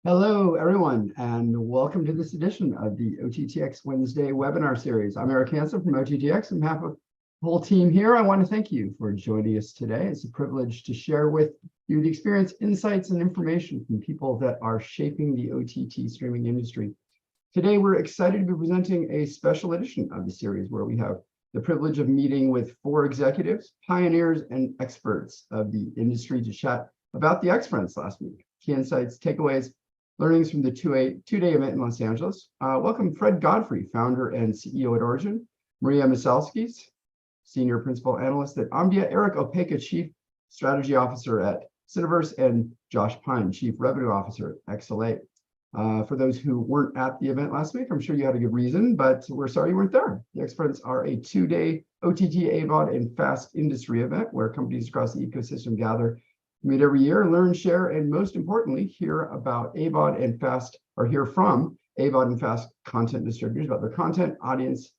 Hello, everyone, and welcome to this edition of the OTT.X Wednesday webinar series. I'm Erick Hansen from OTT.X. On behalf of the whole team here, I want to thank you for joining us today. It's a privilege to share with you the experience, insights, and information from people that are shaping the OTT streaming industry. Today, we're excited to be presenting a special edition of the series where we have the privilege of meeting with 4 executives, pioneers, and experts of the industry to chat about the X-FRONTS last week. Key insights, takeaways, learnings from the two-day event in Los Angeles. Welcome Fredy Godfrey, founder and CEO at Origin, Marija Masalskis, Senior Principal Analyst at Omdia, Erick, Opeka, Chief Strategy Officer at Cineverse, and Josh Pine, Chief Revenue Officer at XLA. For those who weren't at the event last week, I'm sure you had a good reason, but we're sorry you weren't there. The X-FRONTS are a 2-day OTT, AVOD, and FAST industry event where companies across the ecosystem gather, meet every year, learn, share, and most importantly, hear about AVOD and FAST, or hear from AVOD and FAST content distributors about their content, audience,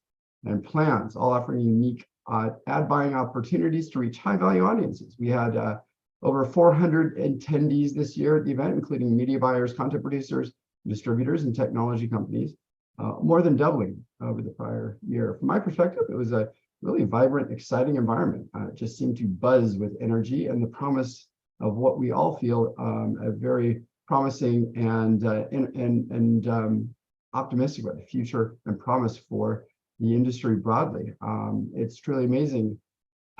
and plans, all offering unique ad buying opportunities to reach high-value audiences. We had over 400 attendees this year at the event, including media buyers, content producers, distributors, and technology companies, more than doubling over the prior year. From my perspective, it was a really vibrant, exciting environment. It just seemed to buzz with energy and the promise of what we all feel a very promising and optimistic about the future and promise for the industry broadly. It's truly amazing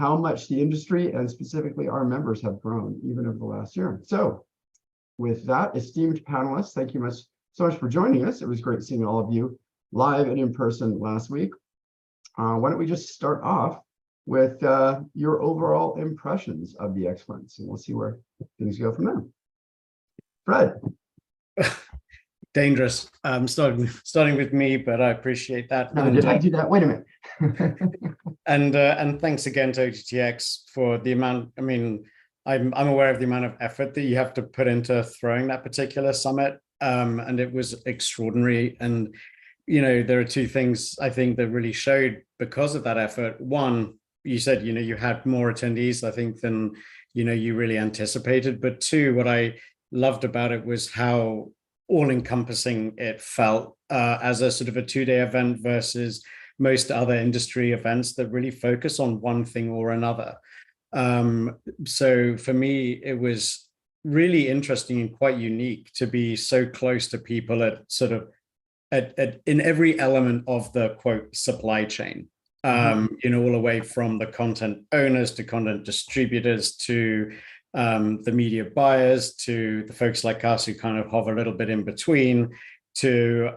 how much the industry and specifically our members have grown even over the last year. So with that, esteemed panelists, thank you so much for joining us. It was great seeing all of you live and in person last week. Why don't we just start off with your overall impressions of the X-FRONTS, and we'll see where things go from there. Fred. Dangerous. Starting with me, but I appreciate that. No, did I do that? Wait a minute. and thanks again to OTT.X for the amount. I mean, I'm aware of the amount of effort that you have to put into throwing that particular summit, and it was extraordinary. And you know, there are 2 things I think that really showed because of that effort. One, you said, you know, you had more attendees, I think, than, you know, you really anticipated. But 2, what I loved about it was how all-encompassing it felt as a sort of a 2-day event versus most other industry events that really focus on one thing or another. So for me, it was really interesting and quite unique to be so close to people at sort of in every element of the quote supply chain. You know, all the way from the content owners to content distributors to the media buyers to the folks like us who kind of hover a little bit in between to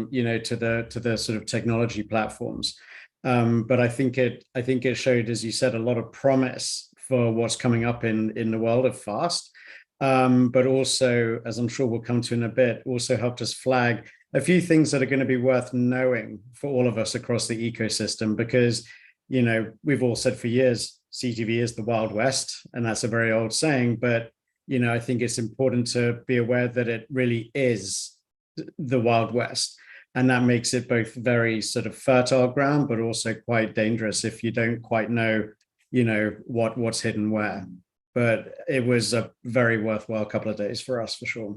you know, to the sort of technology platforms. But I think it showed, as you said, a lot of promise for what's coming up in the world of FAST, but also, as I'm sure we'll come to in a bit, also helped us flag a few things that are going to be worth knowing for all of us across the ecosystem, because, you know, we've all said for years, CTV is the Wild West, and that's a very old saying, but, you know, I think it's important to be aware that it really is the Wild West. And that makes it both very sort of fertile ground, but also quite dangerous if you don't quite know, you know, what's hidden where. But it was a very worthwhile couple of days for us, for sure.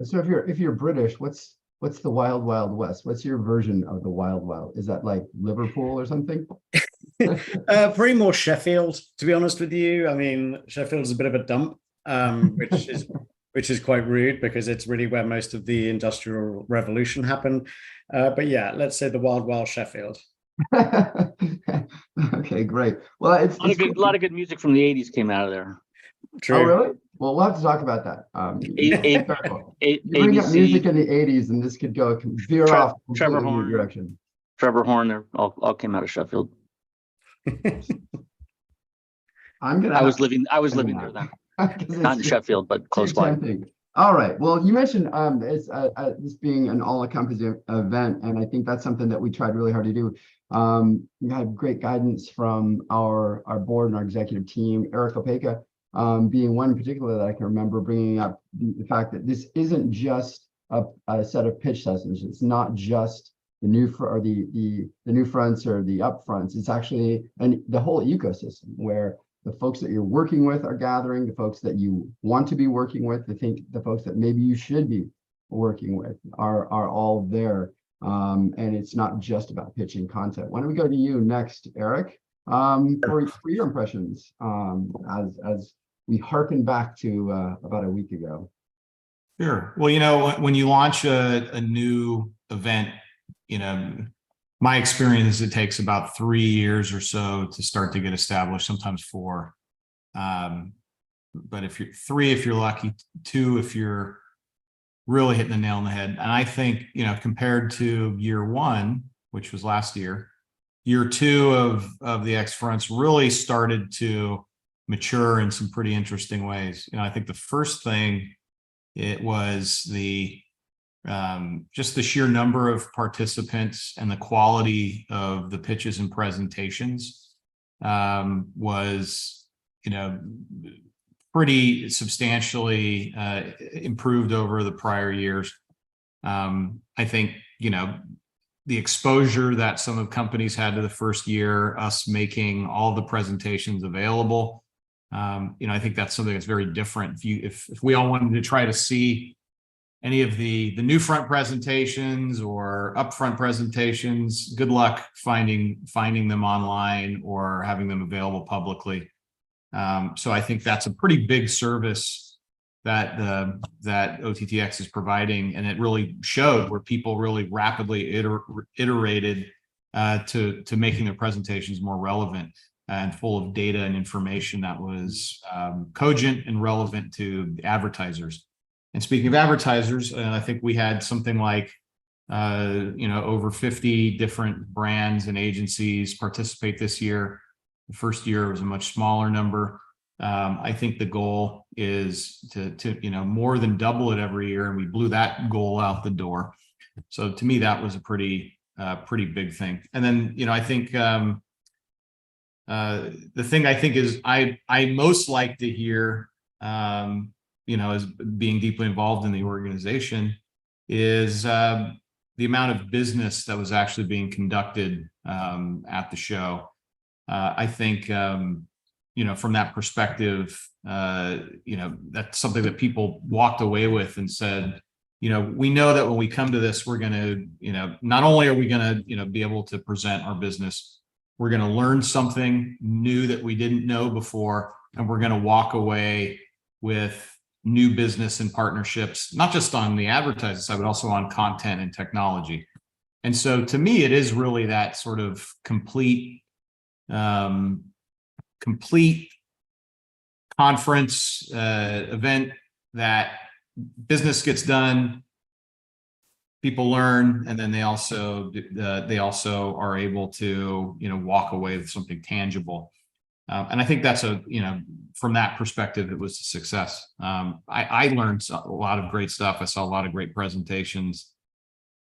So if you're British, what's the Wild Wild West? What's your version of the Wild Wild? Is that like Liverpool or something? Pretty more Sheffield, to be honest with you. I mean, Sheffield is a bit of a dump, which is quite rude because it's really where most of the Industrial Revolution happened. But yeah, let's say the Wild Wild Sheffield. Okay, great. Well, it's a lot of good music from the 80s came out of there. True. Oh, really? Well, we'll have to talk about that. You bring up music in the 80s, and this could veer off Trevor completely in Horn, your direction. Trevor Horn, they all came out of Sheffield. I was living there then. Not in Sheffield, but close by. All right. Well, you mentioned this being an all-encompassing event, and I think that's something that we tried really hard to do. We had great guidance from our board and our executive team, Erick, Opeka, being one in particular that I can remember bringing up the fact that this isn't just a set of pitch sessions. It's not just the new the new fronts or the upfronts. It's actually the whole ecosystem where the folks that you're working with are gathering, the folks that you want to be working with, the folks that maybe you should be working with are all there. And it's not just about pitching content. Why don't we go to you next, Eric, for your impressions as we harken back to about a week ago. Sure. Well, when you launch a new event, my experience is it takes about 3 years or so to start to get established, sometimes 4. But if you're 3, if you're lucky, 2, if you're really hitting the nail on the head. And I think, compared to year 1, which was last year, year 2 of the X-Fronts really started to mature in some pretty interesting ways. I think the first thing, it was just the sheer number of participants and the quality of the pitches and presentations was, pretty substantially improved over the prior years. I think, the exposure that some of the companies had to the first year, us making all the presentations available, I think that's something that's very different. If we all wanted to try to see any of the new front presentations or upfront presentations, good luck finding them online or having them available publicly. So I think that's a pretty big service that OTT.X is providing, and it really showed where people really rapidly iterated to making their presentations more relevant and full of data and information that was cogent and relevant to advertisers. And speaking of advertisers, I think we had something like over 50 different brands and agencies participate this year. The first year was a much smaller number. I think the goal is to more than double it every year, and we blew that goal out the door. So to me, that was a pretty big thing. And then I think the thing I think is I most like to hear, as being deeply involved in the organization, is the amount of business that was actually being conducted at the show. I think, from that perspective, that's something that people walked away with and said, we know that when we come to this, we're going to, not only are we going to, be able to present our business, we're going to learn something new that we didn't know before, and we're going to walk away with new business and partnerships, not just on the advertising side, but also on content and technology. And so to me, it is really that sort of complete conference event that business gets done, people learn, and then they also are able to walk away with something tangible. And I think that's from that perspective, it was a success. I learned a lot of great stuff. I saw a lot of great presentations.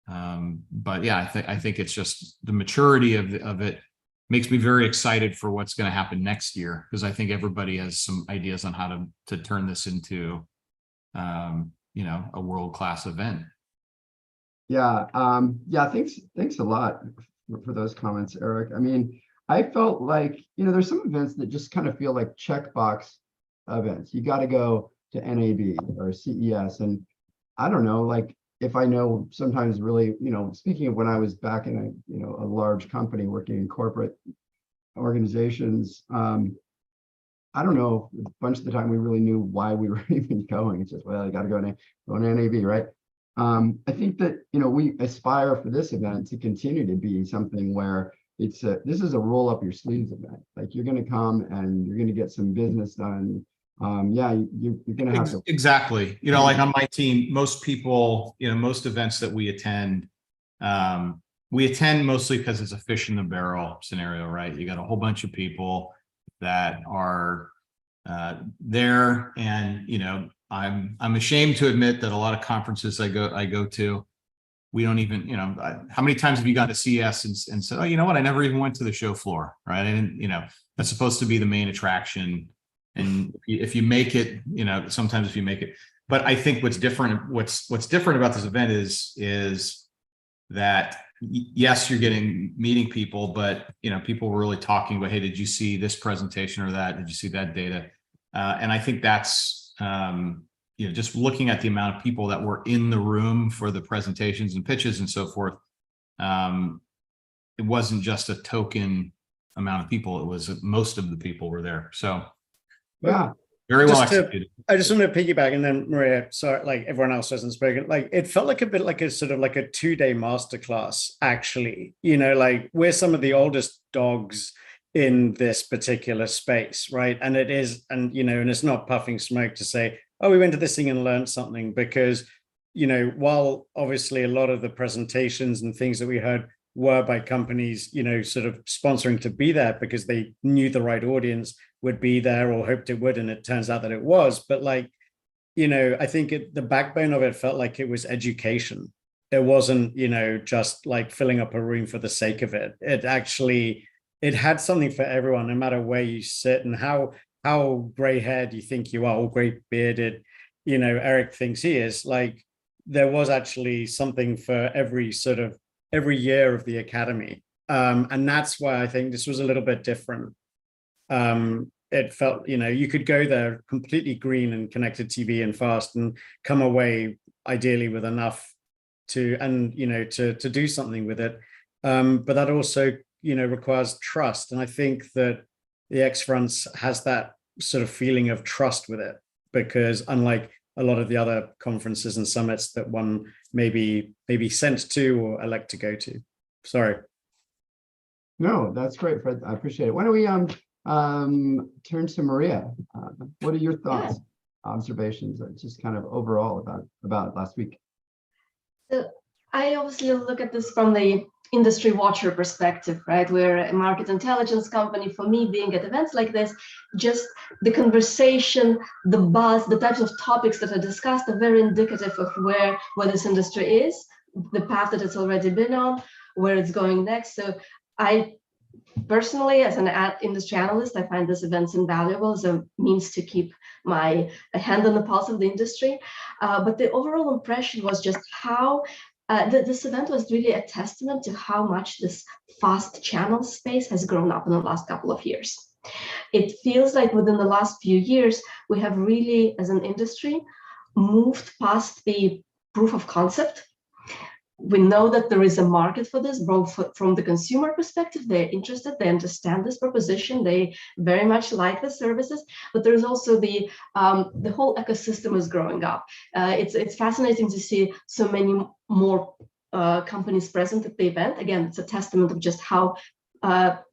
But yeah, I think it's just the maturity of it makes me very excited for what's going to happen next year, because I think everybody has some ideas on how to turn this into a world-class event. Yeah. Thanks a lot for those comments, Eric. I mean, I felt like, there's some events that just kind of feel like checkbox events. You got to go to NAB or CES. And I don't know, like, if I know sometimes really, speaking of when I was back in a large company working in corporate organizations, I don't know, a bunch of the time we really knew why we were even going. It's just, well, you got to go to NAB, right? I think that, we aspire for this event to continue to be something where this is a roll up your sleeves event. Like, you're going to come and you're going to get some business done. You're going to have to. Exactly. Like on my team, most people, most events that we attend mostly because it's a fish in the barrel scenario, right? You got a whole bunch of people that are there, and I'm ashamed to admit that a lot of conferences I go to, we don't even, how many times have you gone to CES and said, oh, you know what? I never even went to the show floor, right? I didn't, that's supposed to be the main attraction. And if you make it, sometimes if you make it, but I think what's different about this event is that yes, you're getting meeting people, but people were really talking about, hey, did you see this presentation or that? Did you see that data? And I think that's just looking at the amount of people that were in the room for the presentations and pitches and so forth. It wasn't just a token amount of people; it was most of the people were there. So yeah. Very well executed. I just want to piggyback, and then Marija, sorry, like everyone else hasn't spoken. Like it felt like a bit like a sort of like a 2-day masterclass, actually. Like we're some of the oldest dogs in this particular space, right? And it is, and it's not puffing smoke to say, oh, we went to this thing and learned something, because while obviously a lot of the presentations and things that we heard were by companies, sort of sponsoring to be there because they knew the right audience would be there or hoped it would, and it turns out that it was. But I think the backbone of it felt like it was education. It wasn't, just like filling up a room for the sake of it. It had something for everyone, no matter where you sit and how gray-haired you think you are, or gray-bearded, Erick thinks he is. Like there was actually something for every year of the academy. And that's why I think this was a little bit different. It felt, you could go there completely green and connected TV and fast and come away ideally with enough to do something with it. But that also, requires trust. And I think that the X-Fronts has that sort of feeling of trust with it, because unlike a lot of the other conferences and summits that one maybe sent to or elect to go to. Sorry. No, that's great, Fred. I appreciate it. Why don't we turn to Marija? What are your thoughts, observations, just kind of overall about last week? So I obviously look at this from the industry watcher perspective, right? We're a market intelligence company. For me, being at events like this, just the conversation, the buzz, the types of topics that are discussed are very indicative of where this industry is, the path that it's already been on, where it's going next. So I personally, as an industry analyst, I find this events invaluable as a means to keep my hand on the pulse of the industry. But the overall impression was just how this event was really a testament to how much this fast channel space has grown up in the last couple of years. It feels like within the last few years, we have really, as an industry, moved past the proof of concept. We know that there is a market for this, both from the consumer perspective. They're interested, they understand this proposition, they very much like the services, but there's also the whole ecosystem is growing up. It's fascinating to see so many more companies present at the event. Again, it's a testament of just how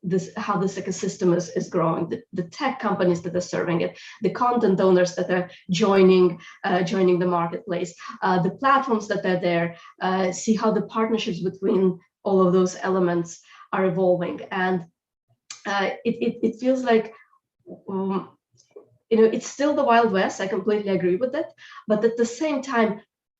this ecosystem is growing. The tech companies that are serving it, the content owners that are joining the marketplace, the platforms that are there, see how the partnerships between all of those elements are evolving, and it feels like it's still the Wild West. I completely agree with that, but at the same time,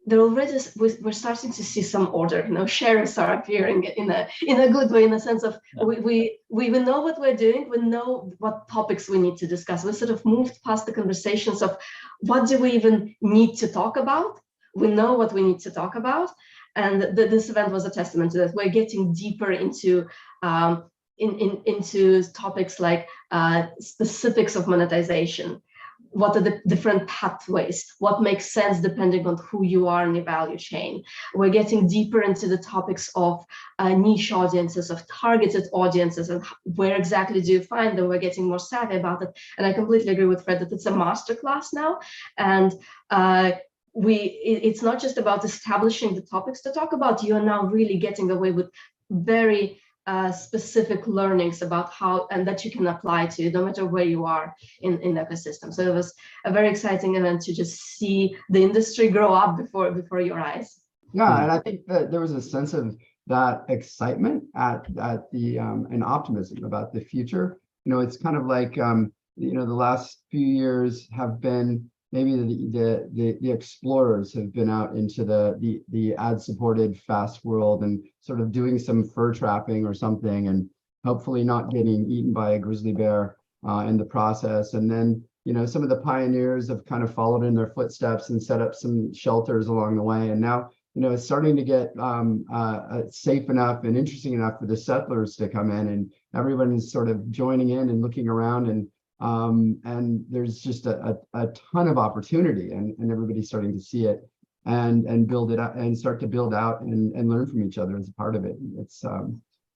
we're starting to see some order. Shares are appearing in a good way, in the sense of we know what we're doing. We know what topics we need to discuss. We sort of moved past the conversations of what do we even need to talk about. We know what we need to talk about, and this event was a testament to that. We're getting deeper into into topics like specifics of monetization. What are the different pathways? What makes sense depending on who you are in the value chain? We're getting deeper into the topics of niche audiences, of targeted audiences, and where exactly do you find them? We're getting more savvy about it. And I completely agree with Fred that it's a masterclass now. And it's not just about establishing the topics to talk about. You are now really getting away with very specific learnings about how, and that you can apply to no matter where you are in the ecosystem. So it was a very exciting event to just see the industry grow up before your eyes. Yeah, and I think that there was a sense of that excitement at the and optimism about the future. It's kind of like the last few years have been, maybe the explorers have been out into the ad-supported fast world and sort of doing some fur trapping or something, and hopefully not getting eaten by a grizzly bear in the process. And then some of the pioneers have kind of followed in their footsteps and set up some shelters along the way. And now it's starting to get safe enough and interesting enough for the settlers to come in, and everyone is sort of joining in and looking around, and there's just a ton of opportunity, and everybody's starting to see it and build it up and start to build out and learn from each other as a part of it.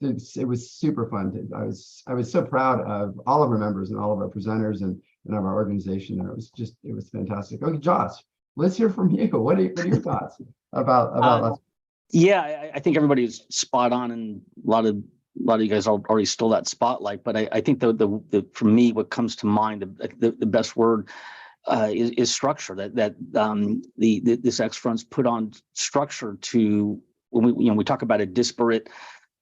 It was super fun. I was so proud of all of our members and all of our presenters and of our organization. It was fantastic. Okay, Josh, let's hear from you. What are your thoughts about Yeah, I think everybody's spot on, and a lot of you guys already stole that spotlight. But I think the for me, what comes to mind, the best word is structure. This X-Fronts put on structure to, when we talk about a disparate,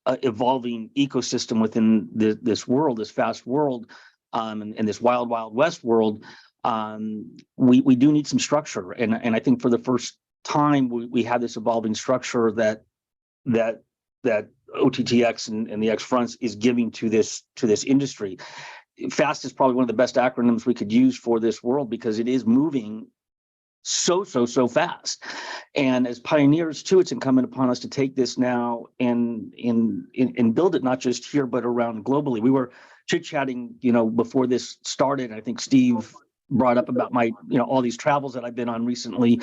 evolving ecosystem within this world, this fast world, and this wild west world. We do need some structure, and I think for the first time we have this evolving structure that OTT.X and the X-Fronts is giving to this industry. FAST is probably one of the best acronyms we could use for this world, because it is moving so fast. And as pioneers too, it's incumbent upon us to take this now and build it, not just here but around globally. We were chit-chatting, before this started. I think Steve brought up about my, all these travels that I've been on recently.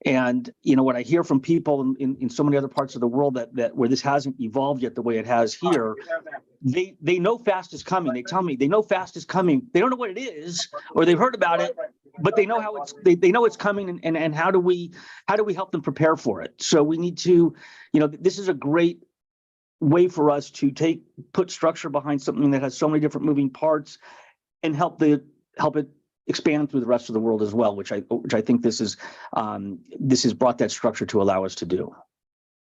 And what I hear from people in so many other parts of the world that where this hasn't evolved yet the way it has here, they know FAST is coming. They tell me they know FAST is coming. They don't know what it is, or they've heard about it, but they know how they know it's coming, and how do we help them prepare for it? So we need to, this is a great way for us to put structure behind something that has so many different moving parts, and help it expand through the rest of the world as well, which I think this has brought that structure to allow us to do.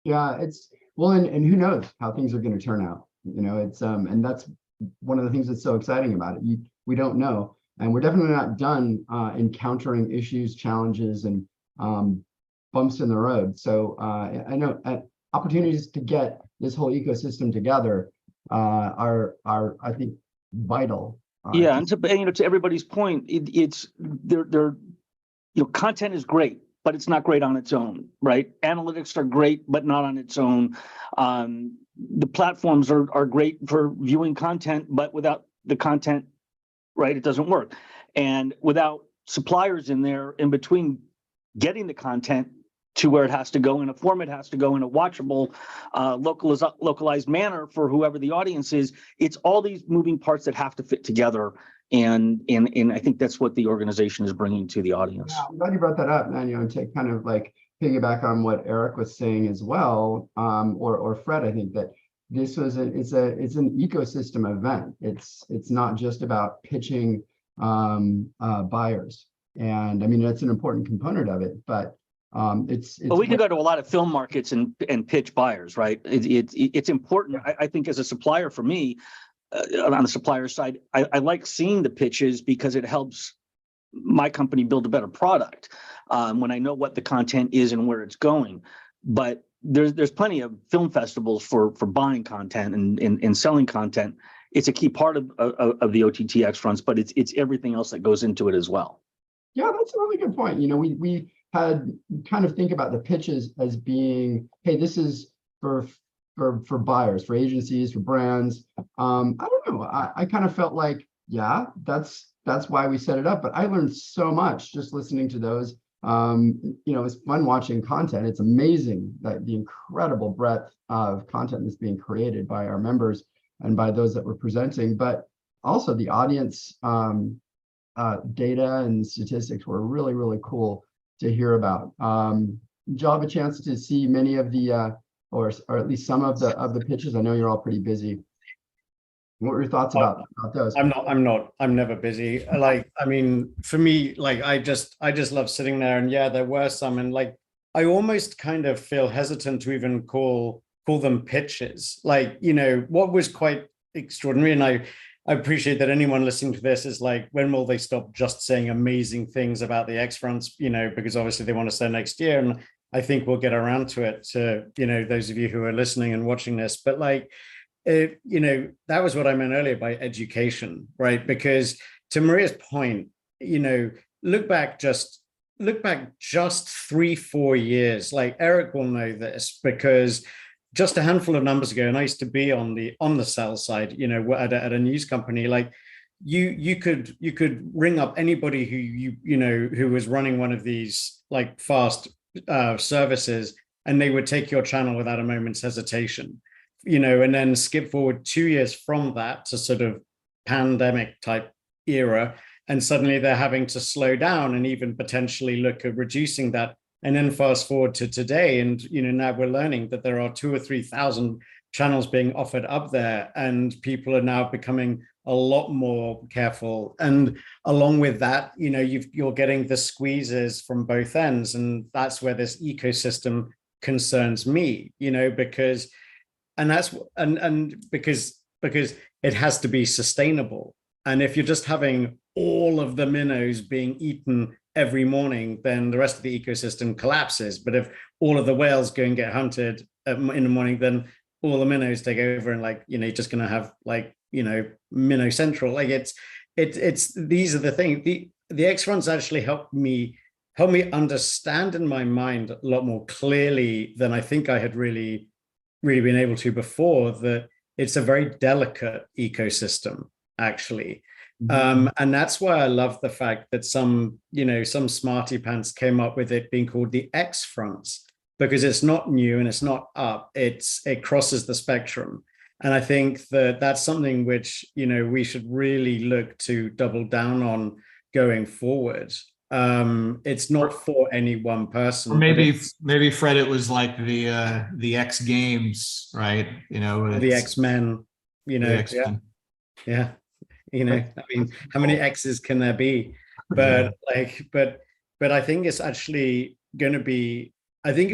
Yeah, it's and who knows how things are going to turn out. It's and that's one of the things that's so exciting about it. We don't know, and we're definitely not done encountering issues, challenges, and bumps in the road. So I know opportunities to get this whole ecosystem together are I think vital. Yeah, and to everybody's point, content is great, but it's not great on its own, right? Analytics are great, but not on its own. The platforms are great for viewing content, but without the content, right, it doesn't work. And without suppliers in there in between getting the content to where it has to go, in a form it has to go, in a watchable, localized manner for whoever the audience is. It's all these moving parts that have to fit together, and I think that's what the organization is bringing to the audience. Yeah, I'm glad you brought that up, man. To kind of like piggyback on what Erick was saying as well, or Fred. I think that this was it's an ecosystem event. It's not just about pitching buyers, and I mean that's an important component of it, but. But we could go to a lot of film markets and pitch buyers, right? It's important. I think as a supplier, for me, on the supplier side, I like seeing the pitches, because it helps my company build a better product when I know what the content is and where it's going. But there's plenty of film festivals for buying content and selling content. It's a key part of the OTT.X Fronts, but it's everything else that goes into it as well. Yeah, that's a really good point. We had kind of think about the pitches as being, hey, this is for buyers, for agencies, for brands. I don't know. I kind of felt like, yeah, that's why we set it up. But I learned so much just listening to those. It's fun watching content. It's amazing that the incredible breadth of content that's being created by our members and by those that we're presenting, but also the audience data and statistics were really, really cool to hear about. Did you have a chance to see many of the, or at least some of the pitches? I know you're all pretty busy. What were your thoughts about those? I'm never busy. I mean, for me, I just love sitting there, and yeah, there were some, and I almost kind of feel hesitant to even call them pitches. What was quite extraordinary, and I appreciate that anyone listening to this is when will they stop just saying amazing things about the X-Fronts, because obviously they want to say next year. And I think we'll get around to it to, those of you who are listening and watching this, but that was what I meant earlier by education, right? Because to Marija's point, look back just look back just 3-4 years, like Eric will know this because just a handful of numbers ago, and I used to be on the sell side, you know, at a news company, like you could ring up anybody who you know who was running one of these like fast services, and they would take your channel without a moment's hesitation, you know, and then skip forward 2 years from that to sort of pandemic type era, and suddenly they're having to slow down and even potentially look at reducing that. And then fast forward to today, and you know, now we're learning that there are 2,000 or 3,000 channels being offered up there, and people are now becoming a lot more careful. And along with that, you know, you're getting the squeezes from both ends, and that's where this ecosystem concerns me, you know, because because it has to be sustainable. And if you're just having all of the minnows being eaten every morning, then the rest of the ecosystem collapses. But if all of the whales go and get hunted in the morning, then all the minnows take over, and like, you know, you're just going to have like, you know, minnow central. Like it's these are the things. The X fronts actually help me understand in my mind a lot more clearly than I think I had really been able to before, that it's a very delicate ecosystem actually. And that's why I love the fact that some smarty pants came up with it being called the X fronts, because it's not new and it's not up, it crosses the spectrum. And I think that that's something which, you know, we should really look to double down on going forward. It's not for any one person. Or maybe Fred, it was like the X Games, right? You know, the X-Men, you know, yeah. You know, I mean, how many X's can there be? But but I think it's actually going to be, I think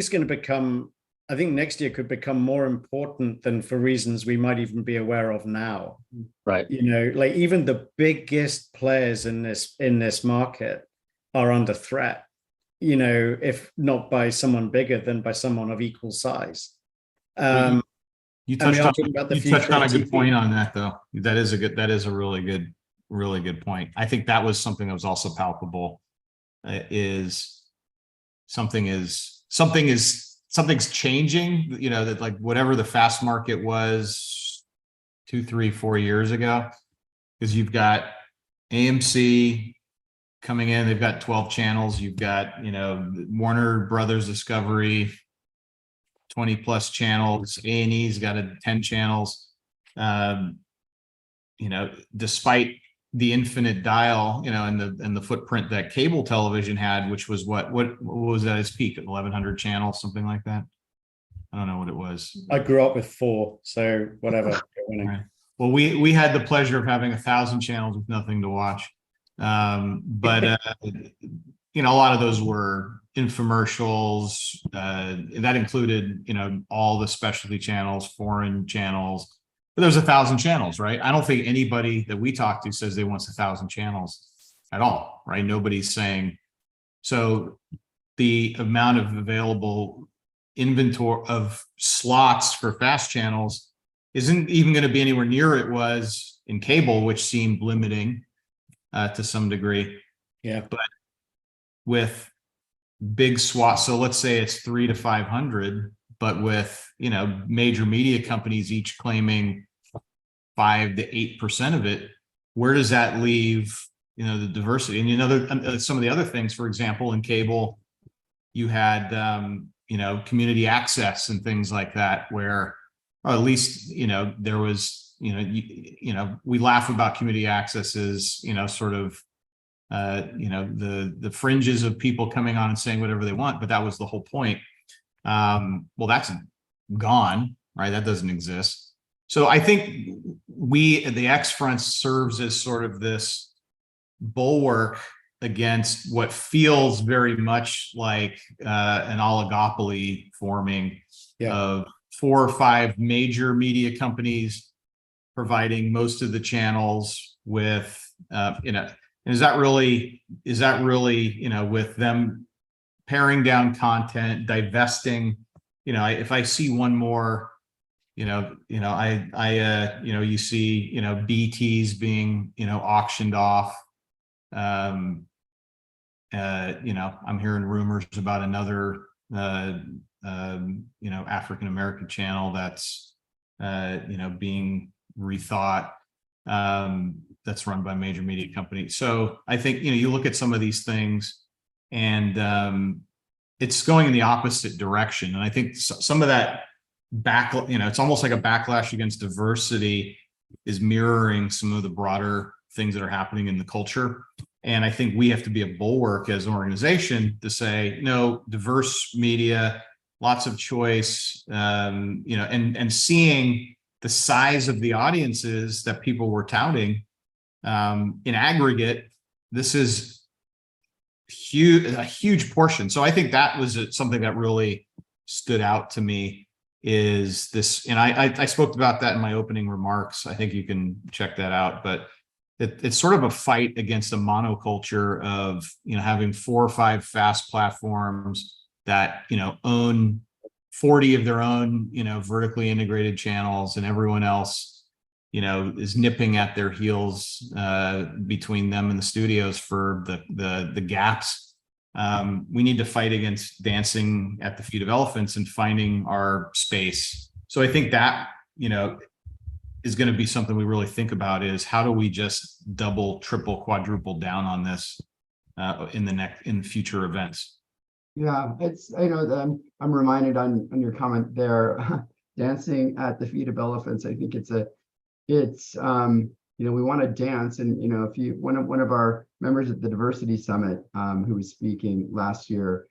next year could become more important than for reasons we might even be aware of now. Right. You know, like even the biggest players in this market are under threat, you know, if not by someone bigger, then by someone of equal size. You touched on a good point on that, though. That is a really good point. I think that was something that was also palpable. Something's changing. You know, that like whatever the fast market was 2, 3, 4 years ago, because you've got AMC coming in. They've got 12 channels. You've got, you know, Warner Brothers Discovery, 20 plus channels. A&E's got 10 channels. You know, despite the infinite dial, you know, and the footprint that cable television had, which was what was at its peak at 1,100 channels, something like that. I don't know what it was. I grew up with 4, so whatever. Right. Well, we had the pleasure of having 1,000 channels with nothing to watch. But you know, a lot of those were infomercials. That included, you know, all the specialty channels, foreign channels. But there's 1,000 channels, right? I don't think anybody that we talk to says they want 1,000 channels at all, right? Nobody's saying. So the amount of available inventory of slots for fast channels isn't even going to be anywhere near it was in cable, which seemed limiting to some degree. Yeah. But with big swaths, so let's say it's 300 to 500, but with, you know, major media companies each claiming 5 to 8% of it, where does that leave, you know, the diversity? And, you know, some of the other things, for example, in cable, you had, you know, community access and things like that, where, or at least, you know, there was, you know, we laugh about community access as, you know, sort of, you know, the fringes of people coming on and saying whatever they want, but that was the whole point. Well, that's gone, right? That doesn't exist. So I think the X fronts serves as sort of this bulwark against what feels very much like an oligopoly forming of 4 or 5 major media companies providing most of the channels with, you know, and is that really, you know, with them paring down content, divesting, you know, if I see one more, you know, you know, you see, you know, BTs being, you know, auctioned off. I'm hearing rumors about another, African American channel that's, being rethought, that's run by a major media company. So I think, you look at some of these things and it's going in the opposite direction. And I think some of that it's almost like a backlash against diversity is mirroring some of the broader things that are happening in the culture. And I think we have to be a bulwark as an organization to say, diverse media, lots of choice, and seeing the size of the audiences that people were touting in aggregate, this is a huge portion. So I think that was something that really stood out to me is this, and I spoke about that in my opening remarks. I think you can check that out, but it's sort of a fight against a monoculture of, having 4 or 5 FAST platforms that, own 40 of their own, vertically integrated channels, and everyone else, is nipping at their heels between them and the studios for the gaps. We need to fight against dancing at the feet of elephants and finding our space. So I think that, is going to be something we really think about, is how do we just double, triple, quadruple down on this in future events. Yeah, I'm reminded on your comment there, dancing at the feet of elephants. I think we want to dance, and if one of our members at the Diversity Summit, who was speaking last year,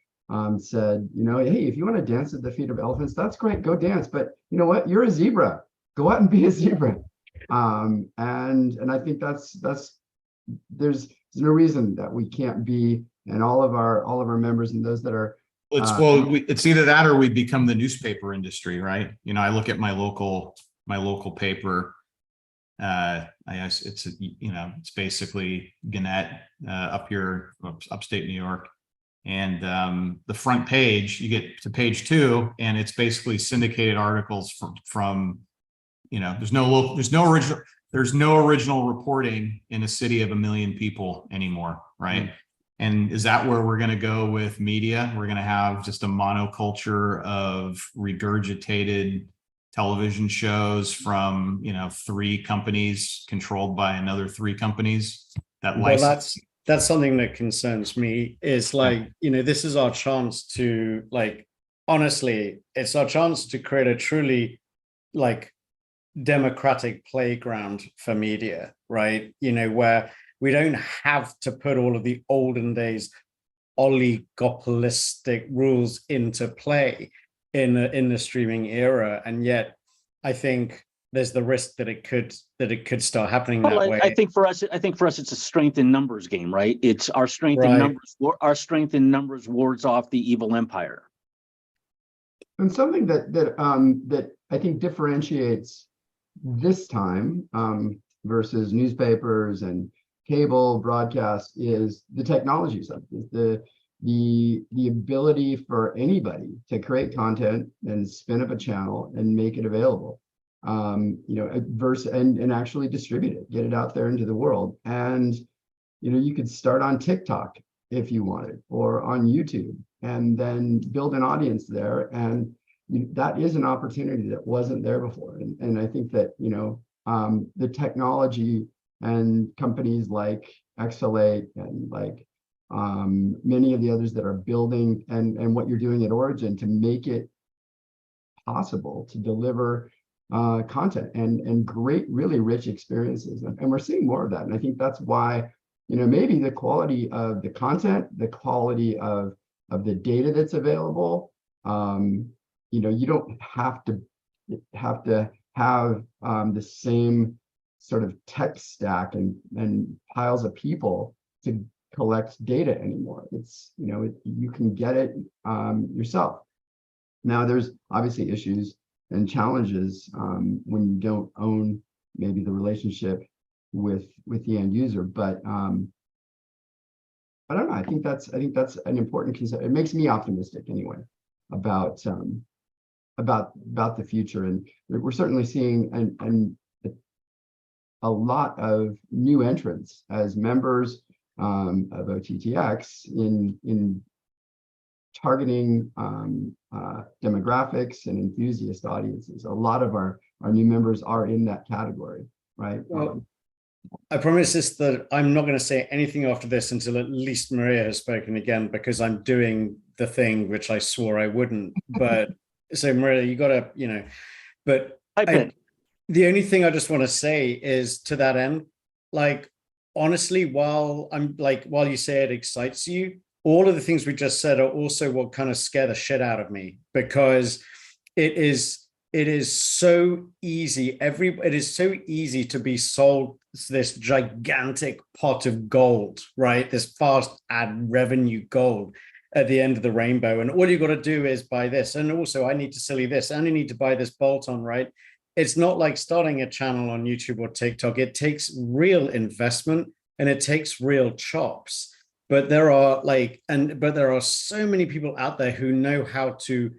said, hey, if you want to dance at the feet of elephants, that's great, go dance. But you know what? You're a zebra. Go out and be a zebra. And I think there's no reason that we can't be, and all of our members and those that are. It's either that or we become the newspaper industry, right? I look at my local paper. It's basically Gannett up here, upstate New York, and the front page, you get to page 2, and it's basically syndicated articles from there's no original reporting in a city of 1 million people anymore, right? Mm-hmm. And is that where we're going to go with media? We're going to have just a monoculture of regurgitated television shows from 3 companies controlled by another 3 companies that license. Well, that's something that concerns me, is this is our chance to, honestly, it's our chance to create a truly democratic playground for media, right? Where we don't have to put all of the olden days oligopolistic rules into play in the streaming era. And yet I think there's the risk that it could start happening that way. I think for us it's a strength in numbers game, right? It's our strength in numbers. Our strength in numbers wards off the evil empire. And something that I think differentiates this time versus newspapers and cable broadcast is the technology side, the ability for anybody to create content and spin up a channel and make it available, and actually distribute it, get it out there into the world. And you could start on TikTok if you wanted, or on YouTube, and then build an audience there. And that is an opportunity that wasn't there before. And I think that, the technology and companies like XL8 and many of the others that are building and what you're doing at Origin to make it possible to deliver content and great, really rich experiences. And we're seeing more of that. And I think that's why, maybe the quality of the content, the quality of the data that's available, you don't have to have the same sort of tech stack and piles of people to collect data anymore. It's, you can get it yourself. Now, there's obviously issues and challenges when you don't own maybe the relationship with the end user, but I don't know. I think that's an important concept. It makes me optimistic anyway about the future, and we're certainly seeing a lot of new entrants as members of OTT.X in targeting demographics and enthusiast audiences. A lot of our new members are in that category, right? Well, I promise this that I'm not going to say anything after this until at least Marija has spoken again, because I'm doing the thing which I swore I wouldn't. But so Marija, you got to, but the only thing I just want to say is, to that end, like, honestly, while you say it excites you, all of the things we just said are also what kind of scare the shit out of me, because it is so easy. It is so easy to be sold this gigantic pot of gold, right? This fast ad revenue gold at the end of the rainbow. And all you got to do is buy this. And also I need to silly this. I only need to buy this bolt-on, right? It's not like starting a channel on YouTube or TikTok. It takes real investment and it takes real chops. But there are so many people out there who know how to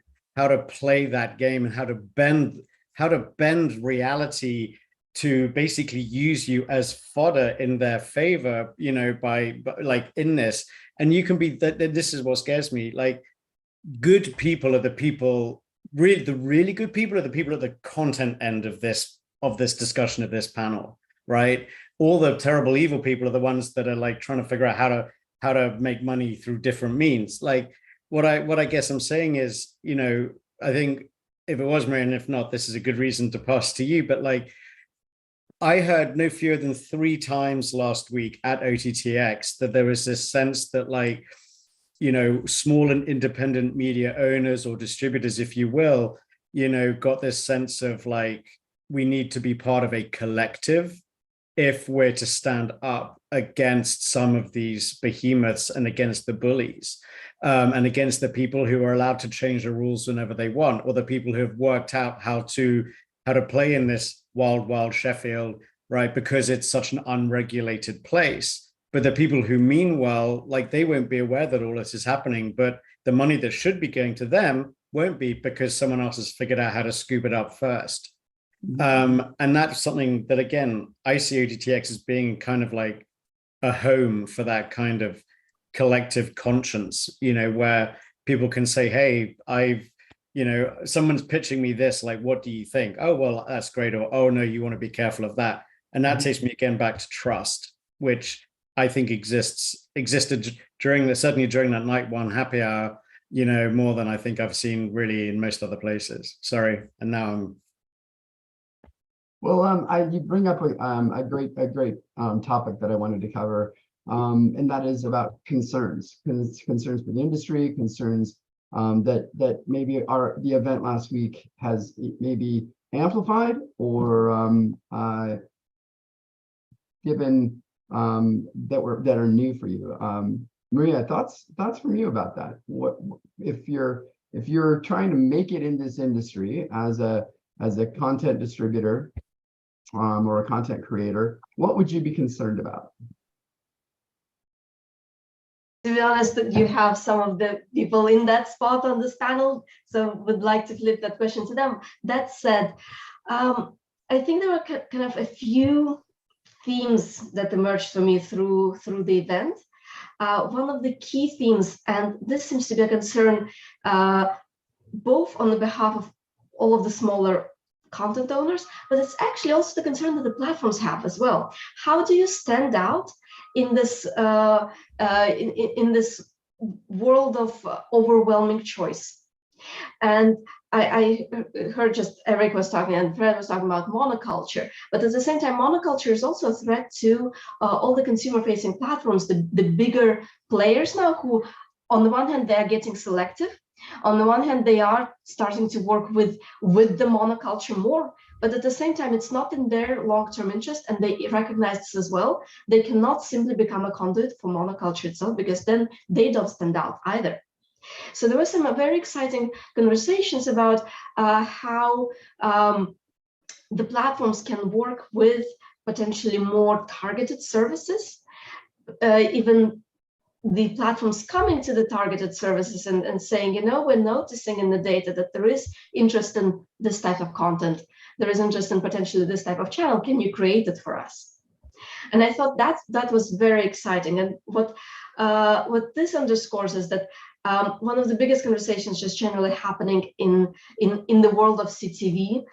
play that game and how to bend reality to basically use you as fodder in their favor, by like in this. And you can be this is what scares me. Like, good people are the people, the really good people are the people at the content end of this discussion, of this panel, right? All the terrible evil people are the ones that are like trying to figure out how to make money through different means. Like, what I guess I'm saying is, I think if it was Marija, and if not, this is a good reason to pass to you. But like, I heard no fewer than 3 times last week at OTT.X that there was this sense that, like, small and independent media owners or distributors, if you will, got this sense of like, we need to be part of a collective if we're to stand up against some of these behemoths and against the bullies, and against the people who are allowed to change the rules whenever they want, or the people who have worked out how to play in this wild Sheffield, right? Because it's such an unregulated place. But the people who mean well, like, they won't be aware that all this is happening, but the money that should be going to them won't be, because someone else has figured out how to scoop it up first. And that's something that, again, I see OTT.X as being kind of like a home for that kind of collective conscience, where people can say, hey, someone's pitching me this, like, what do you think? Oh, well, that's great. Or, oh no, you want to be careful of that. And that takes me again back to trust, which I think existed certainly during that night one happy hour, more than I think I've seen really in most other places. Sorry. And now I'm. Well, you bring up a great topic that I wanted to cover, and that is about concerns for the industry, concerns that maybe the event last week has maybe amplified or given that are new for you. Marija, thoughts from you about that? What if you're trying to make it in this industry as a content distributor or a content creator, what would you be concerned about? To be honest, you have some of the people in that spot on this panel, so would like to flip that question to them. That said, I think there were kind of a few themes that emerged for me through the event. One of the key themes, and this seems to be a concern both on the behalf of all of the smaller content owners, but it's actually also the concern that the platforms have as well. How do you stand out in this in this world of overwhelming choice? And I heard just Erick was talking and Fred was talking about monoculture, but at the same time, monoculture is also a threat to all the consumer-facing platforms, the bigger players now, who, on the one hand, they are getting selective. On the one hand, they are starting to work with the monoculture more, but at the same time, it's not in their long-term interest, and they recognize this as well. They cannot simply become a conduit for monoculture itself, because then they don't stand out either. So there were some very exciting conversations about how the platforms can work with potentially more targeted services, even the platforms coming to the targeted services and saying, we're noticing in the data that there is interest in this type of content. There is interest in potentially this type of channel. Can you create it for us? And I thought that was very exciting. And what this underscores is that one of the biggest conversations just generally happening in the world of CTV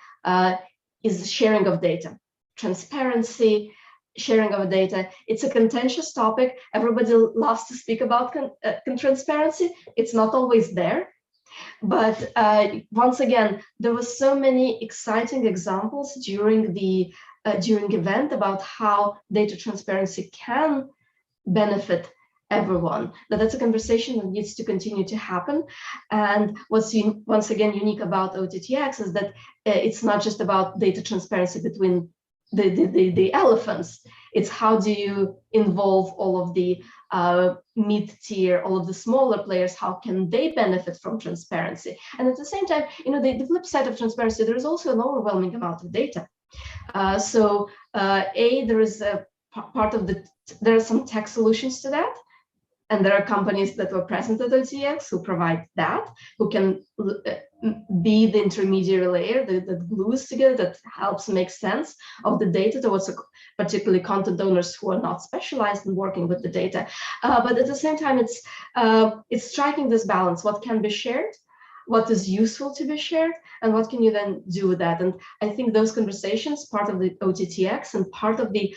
is sharing of data, transparency, sharing of data. It's a contentious topic. Everybody loves to speak about transparency. It's not always there. But once again, there were so many exciting examples during the event about how data transparency can benefit everyone. That's a conversation that needs to continue to happen. And what's once again unique about OTT.X is that it's not just about data transparency between the elephants. It's how do you involve all of the mid-tier, all of the smaller players, how can they benefit from transparency? And at the same time, the flip side of transparency, there is also an overwhelming amount of data. There is a part of there are some tech solutions to that. And there are companies that were present at OTT.X who provide that, who can be the intermediary layer that glues together, that helps make sense of the data towards particularly content owners who are not specialized in working with the data. But at the same time, it's striking this balance: what can be shared, what is useful to be shared, and what can you then do with that? And I think those conversations, part of the OTT.X and part of the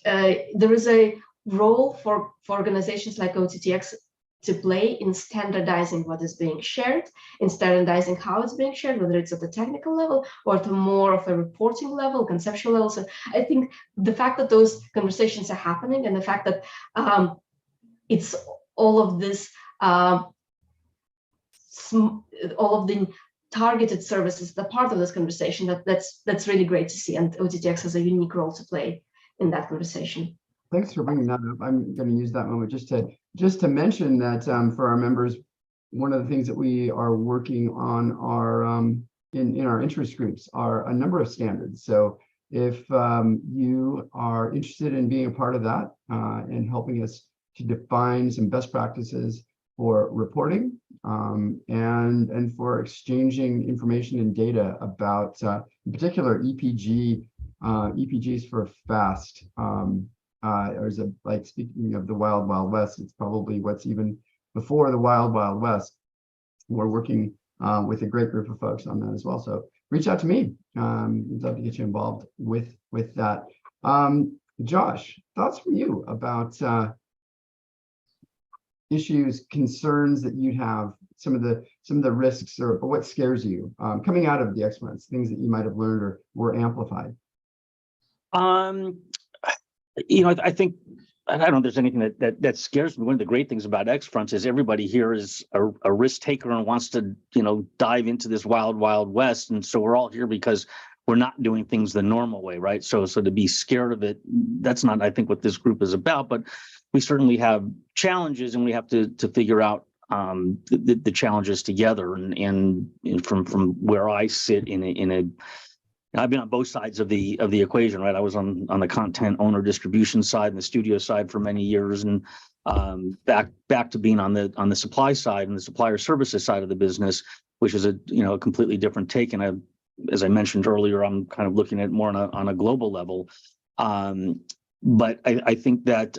there is a role for organizations like OTT.X to play in standardizing what is being shared, in standardizing how it's being shared, whether it's at the technical level or at a more of a reporting level, conceptual level. So I think the fact that those conversations are happening, and the fact that it's all of this, all of the targeted services, the part of this conversation, that's really great to see. And OTT.X has a unique role to play in that conversation. Thanks for bringing that up. I'm going to use that moment just to mention that for our members, one of the things that we are working on are in our interest groups are a number of standards. So if you are interested in being a part of that and helping us to define some best practices for reporting and for exchanging information and data about, in particular, EPGs for FAST. Or is it, like, speaking of the Wild Wild West, it's probably what's even before the Wild Wild West. We're working with a great group of folks on that as well. So reach out to me. We'd love to get you involved with that. Josh, thoughts from you about issues, concerns that you'd have, some of the risks or what scares you coming out of the X-FRONTS, things that you might have learned or were amplified? I think, I don't know if there's anything that scares me. One of the great things about X-FRONTS is everybody here is a risk taker and wants to, dive into this wild, wild west. And so we're all here because we're not doing things the normal way, right? So to be scared of it, that's not, I think, what this group is about. But we certainly have challenges, and we have to figure out the challenges together. And from where I sit I've been on both sides of the equation, right? I was on the content owner distribution side and the studio side for many years, and back to being on the supply side and the supplier services side of the business, which is a completely different take. And as I mentioned earlier, I'm kind of looking at it more on a global level. But I think that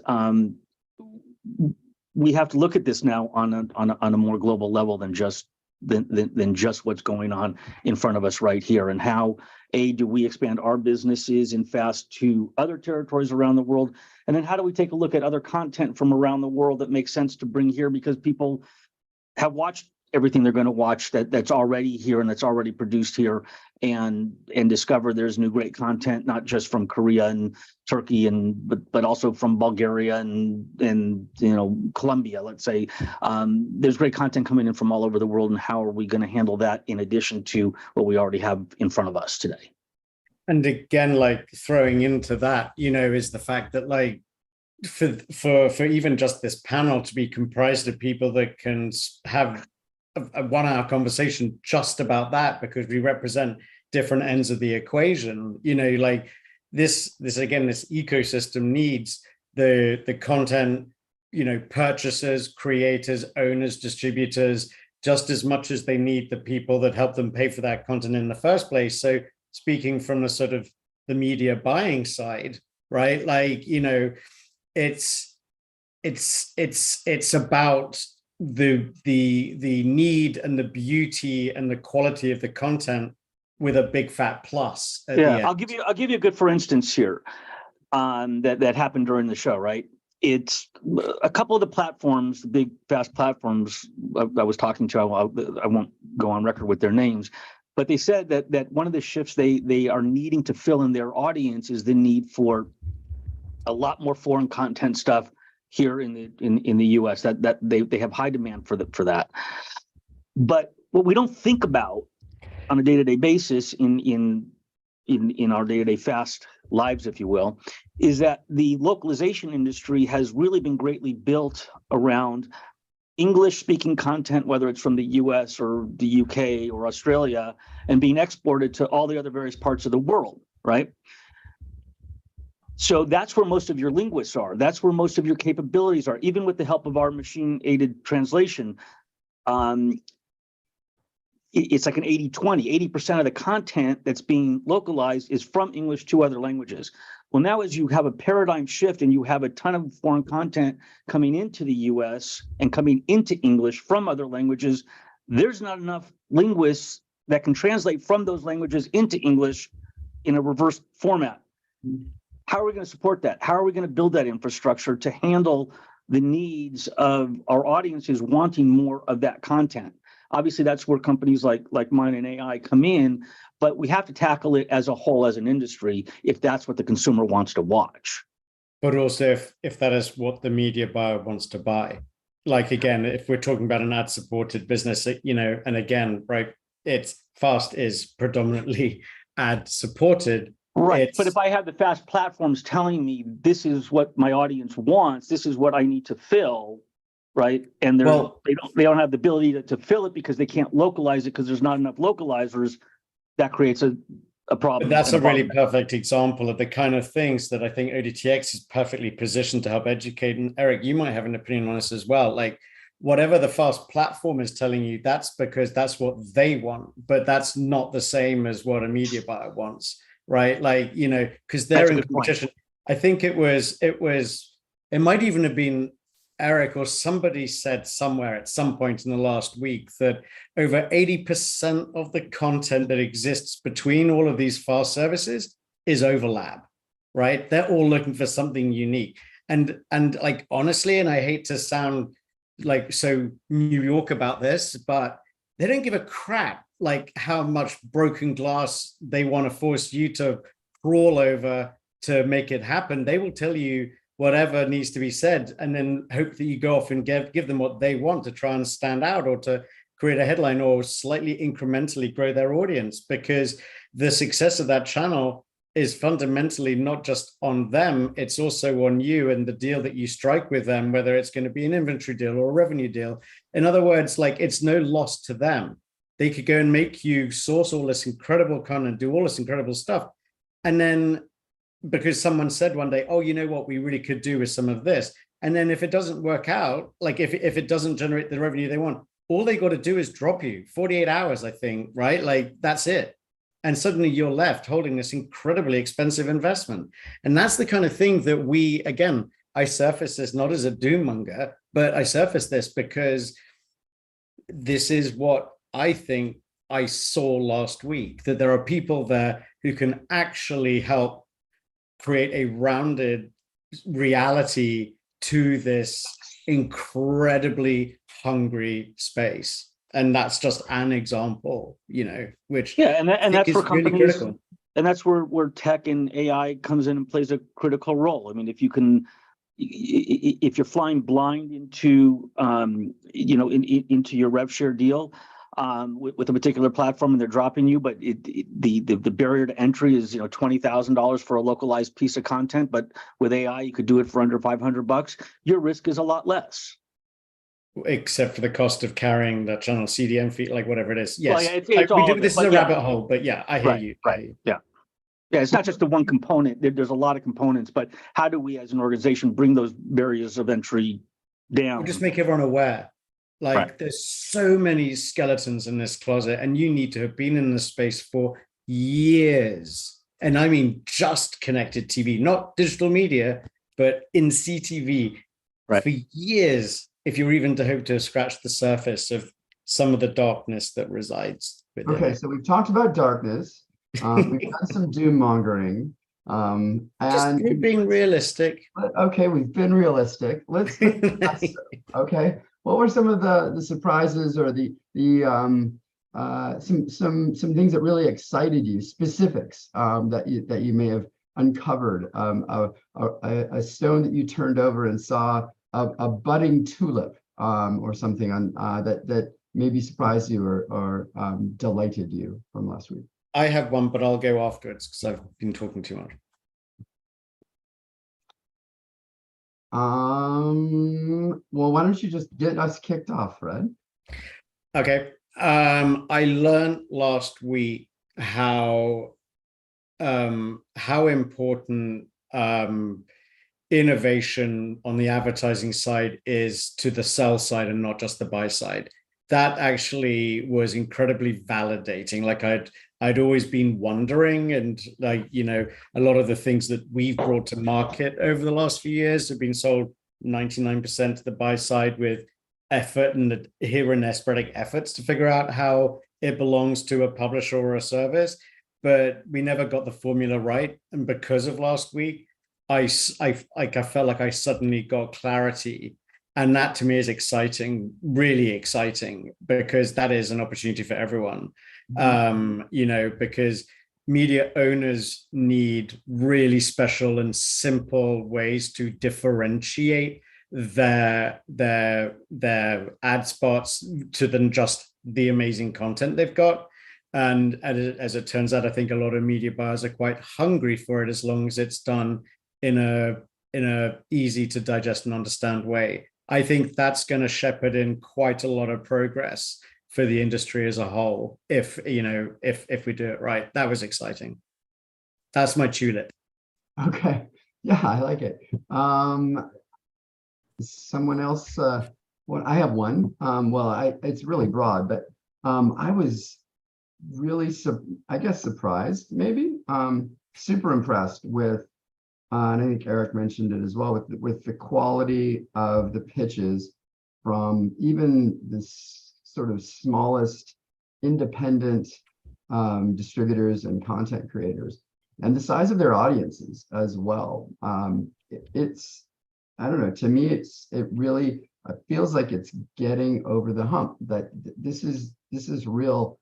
we have to look at this now on a more global level than just what's going on in front of us right here, and how do we expand our businesses in FAST to other territories around the world, and then how do we take a look at other content from around the world that makes sense to bring here, because people have watched everything they're going to watch that's already here and that's already produced here, and discover there's new great content, not just from Korea and Turkey but also from Bulgaria and Colombia, let's say. There's great content coming in from all over the world, and how are we going to handle that in addition to what we already have in front of us today? And again, like, throwing into that, is the fact that, like, for even just this panel to be comprised of people that can have a 1 hour conversation just about that, because we represent different ends of the equation, like this again, this ecosystem needs the content, purchasers, creators, owners, distributors, just as much as they need the people that help them pay for that content in the first place. So speaking from the sort of the media buying side, right? Like, it's about the need and the beauty and the quality of the content with a big fat plus at the end. I'll give you a good for instance here that happened during the show, right? It's a couple of the platforms, the big fast platforms I was talking to, I won't go on record with their names, but they said that one of the shifts they are needing to fill in their audience is the need for a lot more foreign content stuff here in the US, that they have high demand for that. But what we don't think about on a day-to-day basis in our day-to-day fast lives, if you will, is that the localization industry has really been greatly built around English-speaking content, whether it's from the US or the UK or Australia, and being exported to all the other various parts of the world, right? So that's where most of your linguists are. That's where most of your capabilities are, even with the help of our machine-aided translation. It's like an 80-20. 80% of the content that's being localized is from English to other languages. Well, now as you have a paradigm shift and you have a ton of foreign content coming into the US and coming into English from other languages, there's not enough linguists that can translate from those languages into English in a reverse format. How are we going to support that? How are we going to build that infrastructure to handle the needs of our audiences wanting more of that content? Obviously, that's where companies like mine and AI come in, but we have to tackle it as a whole, as an industry, if that's what the consumer wants to watch. But also if that is what the media buyer wants to buy. Like, again, if we're talking about an ad-supported business, and again, right, FAST is predominantly ad-supported. Right, but if I have the fast platforms telling me this is what my audience wants, this is what I need to fill, right? And they don't have the ability to fill it because they can't localize it because there's not enough localizers. That creates a problem. But that's a really perfect example of the kind of things that I think OTT.X is perfectly positioned to help educate. And Erick, you might have an opinion on this as well. Like, whatever the fast platform is telling you, that's because that's what they want, but that's not the same as what a media buyer wants, right? Like, because they're in competition. I think it might even have been Erick or somebody said somewhere at some point in the last week that over 80% of the content that exists between all of these fast services is overlap, right? They're all looking for something unique. And like, honestly, and I hate to sound like so New York about this, but they don't give a crap like how much broken glass they want to force you to crawl over to make it happen. They will tell you whatever needs to be said, and then hope that you go off and give them what they want to try and stand out or to create a headline or slightly incrementally grow their audience, because the success of that channel is fundamentally not just on them, it's also on you and the deal that you strike with them, whether it's going to be an inventory deal or a revenue deal. In other words, like, it's no loss to them. They could go and make you source all this incredible content, do all this incredible stuff. And then because someone said one day, oh, you know what we really could do with some of this. And then if it doesn't work out, like if it doesn't generate the revenue they want, all they got to do is drop you 48 hours, I think, right? Like, that's it. And suddenly you're left holding this incredibly expensive investment. And that's the kind of thing that I surface this not as a doom monger, but I surface this because this is what I think I saw last week, that there are people there who can actually help create a rounded reality to this incredibly hungry space. And that's just an example, which and that's where companies, really, and that's where tech and AI comes in and plays a critical role. I mean, if you're flying blind into into your rev share deal with a particular platform and they're dropping you, but the barrier to entry is $20,000 for a localized piece of content, but with AI you could do it for under $500. Your risk is a lot less. Except for the cost of carrying that channel CDM fee, like whatever it is. Yes, well, this is a rabbit hole, but yeah, I hear you. Right. Yeah. It's not just the one component. There's a lot of components, but how do we as an organization bring those barriers of entry down? We'll just make everyone aware. Like, there's so many skeletons in this closet, and you need to have been in the space for years and I mean just connected TV, not digital media, but in CTV Right. for years, if you're even to hope to scratch the surface of some of the darkness that resides within Okay, it. so we've talked about darkness. We've done some doom mongering. Just And being realistic. okay, we've been realistic. Let's okay. What were some of the surprises or some things that really excited you, specifics that you may have uncovered, a stone that you turned over and saw a budding tulip, or something on that maybe surprised you or delighted you from last week? I have one, but I'll go afterwards because I've been talking too much. Well, why don't you just get us kicked off, Fred? Okay. I learned last week how important innovation on the advertising side is to the sell side and not just the buy side. That actually was incredibly validating. Like I'd always been wondering, and like, you know, a lot of the things that we've brought to market over the last few years have been sold 99% to the buy side with effort and here and there efforts to figure out how it belongs to a publisher or a service, but we never got the formula right. And because of last week, I felt like I suddenly got clarity. And that to me is exciting, really exciting, because that is an opportunity for everyone. You know, because media owners need really special and simple ways to differentiate their ad spots to than just the amazing content they've got. And as it turns out, I think a lot of media buyers are quite hungry for it, as long as it's done in a easy to digest and understand way. I think that's going to shepherd in quite a lot of progress for the industry as a whole, if we do it right. That was exciting. That's my tulip. Okay, yeah, I like it. Someone else? Well, I have one. It's really broad, but I was really surprised, maybe super impressed with. And I think Erick mentioned it as well, with the quality of the pitches from even this sort of smallest independent distributors and content creators, and the size of their audiences as well. It's, I don't know, to me, it really feels like it's getting over the hump, that this is real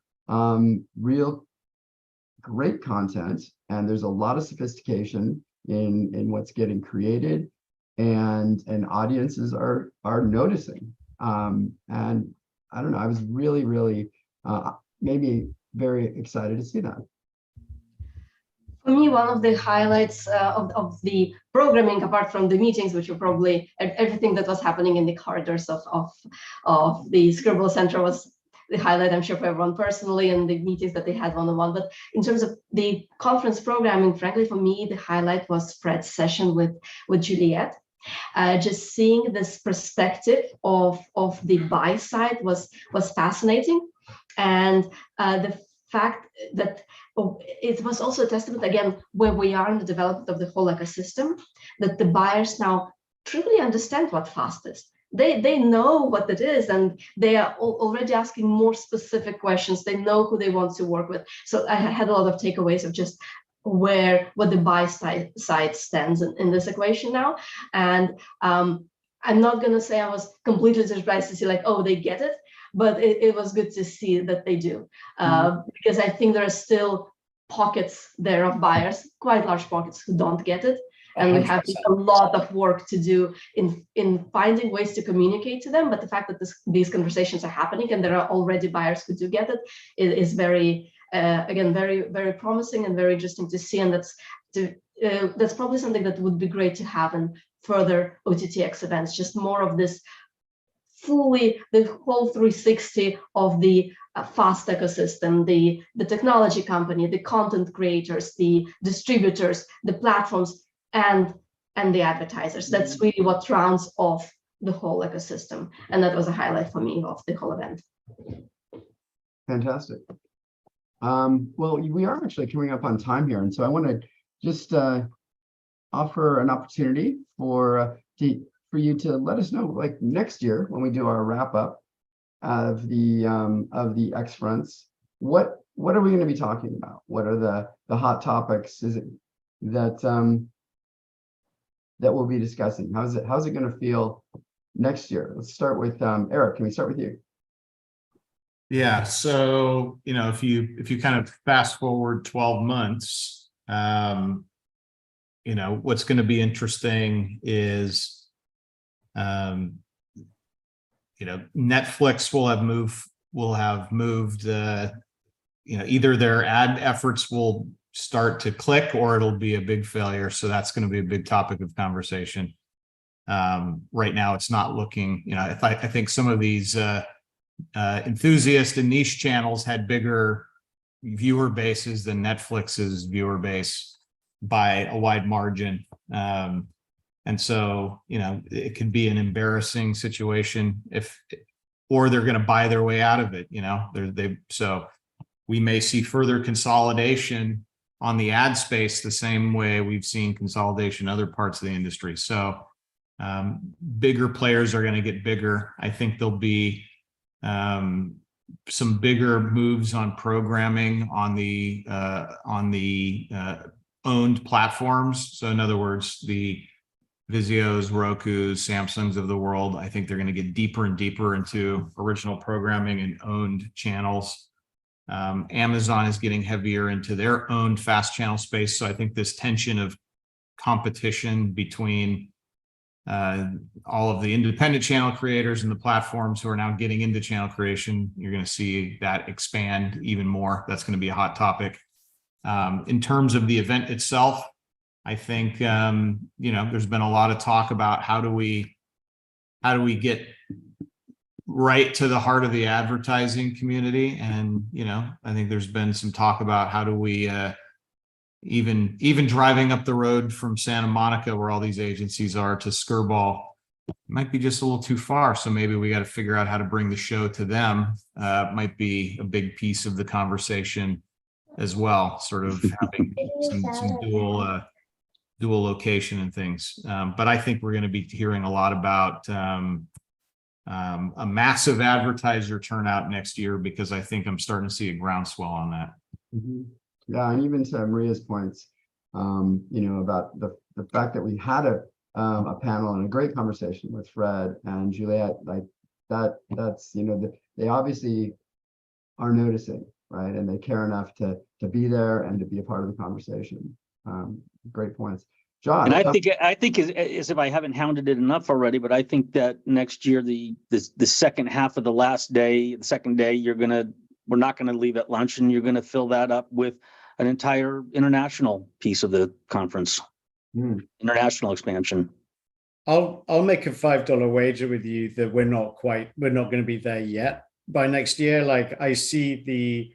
great content, and there's a lot of sophistication in what's getting created, and audiences are noticing. And I don't know, I was really maybe very excited to see that. For me, one of the highlights of the programming, apart from the meetings, which were probably everything that was happening in the corridors of the Scribble Center, was the highlight, I'm sure, for everyone personally, and the meetings that they had one-on-one. But in terms of the conference programming, frankly, for me, the highlight was Fred's session with Juliet. Just seeing this perspective of the buy side was fascinating, and the fact that it was also a testament, again, where we are in the development of the whole ecosystem, that the buyers now truly understand what FAST is. They know what it is, and they are already asking more specific questions. They know who they want to work with. So I had a lot of takeaways of just what the buy side stands in this equation now. And I'm not going to say I was completely surprised to see like, oh, they get it, but it was good to see that they do, because I think there are still pockets there of buyers, quite large pockets, who don't get it. And we have a lot of work to do in finding ways to communicate to them. But the fact that these conversations are happening and there are already buyers who do get it is very, again, very, very promising and very interesting to see. And that's probably something that would be great to have in further OTT.X events, just more of this the whole 360 of the FAST ecosystem, the technology company, the content creators, the distributors, the platforms, and the advertisers. That's really what rounds off the whole ecosystem, and that was a highlight for me of the whole event. Fantastic. Well, we are actually coming up on time here, and so I want to just offer an opportunity for you to let us know, like next year when we do our wrap up of the X fronts, what are we going to be talking about? What are the hot topics? Is it that that we'll be discussing? How's it going to feel next year? Let's start with Erick. Can we start with you? Yeah. So, if you kind of fast forward 12 months, what's going to be interesting is, Netflix will have moved, either their ad efforts will start to click or it'll be a big failure. So that's going to be a big topic of conversation. Right now, it's not looking, I think some of these enthusiast and niche channels had bigger viewer bases than Netflix's viewer base by a wide margin. And so, it could be an embarrassing situation or they're going to buy their way out of it. So we may see further consolidation on the ad space the same way we've seen consolidation in other parts of the industry. So bigger players are going to get bigger. I think there'll be some bigger moves on programming on the owned platforms. So in other words, the Vizios, Roku's, Samsungs of the world, I think they're going to get deeper and deeper into original programming and owned channels. Amazon is getting heavier into their own fast channel space. So I think this tension of competition between all of the independent channel creators and the platforms who are now getting into channel creation, you're going to see that expand even more. That's going to be a hot topic. In terms of the event itself, I think, there's been a lot of talk about how do we get right to the heart of the advertising community. And, I think there's been some talk about how do we, even driving up the road from Santa Monica, where all these agencies are, to Skirball, might be just a little too far. So maybe we got to figure out how to bring the show to them. Might be a big piece of the conversation as well, sort of having some dual location and things. But I think we're going to be hearing a lot about a massive advertiser turnout next year, because I think I'm starting to see a groundswell on that. Mm-hmm. Yeah, and even to Marija's points, about the fact that we had a panel and a great conversation with Fred and Juliet, like that's they obviously are noticing, right? And they care enough to be there and to be a part of the conversation. Great points, John. And I think as if I haven't hounded it enough already, but I think that next year the second half of the second day, we're not gonna leave at lunch, and you're gonna fill that up with an entire international piece of the conference, international expansion. I'll make a $5 wager with you that we're not going to be there yet by next year. Like I see the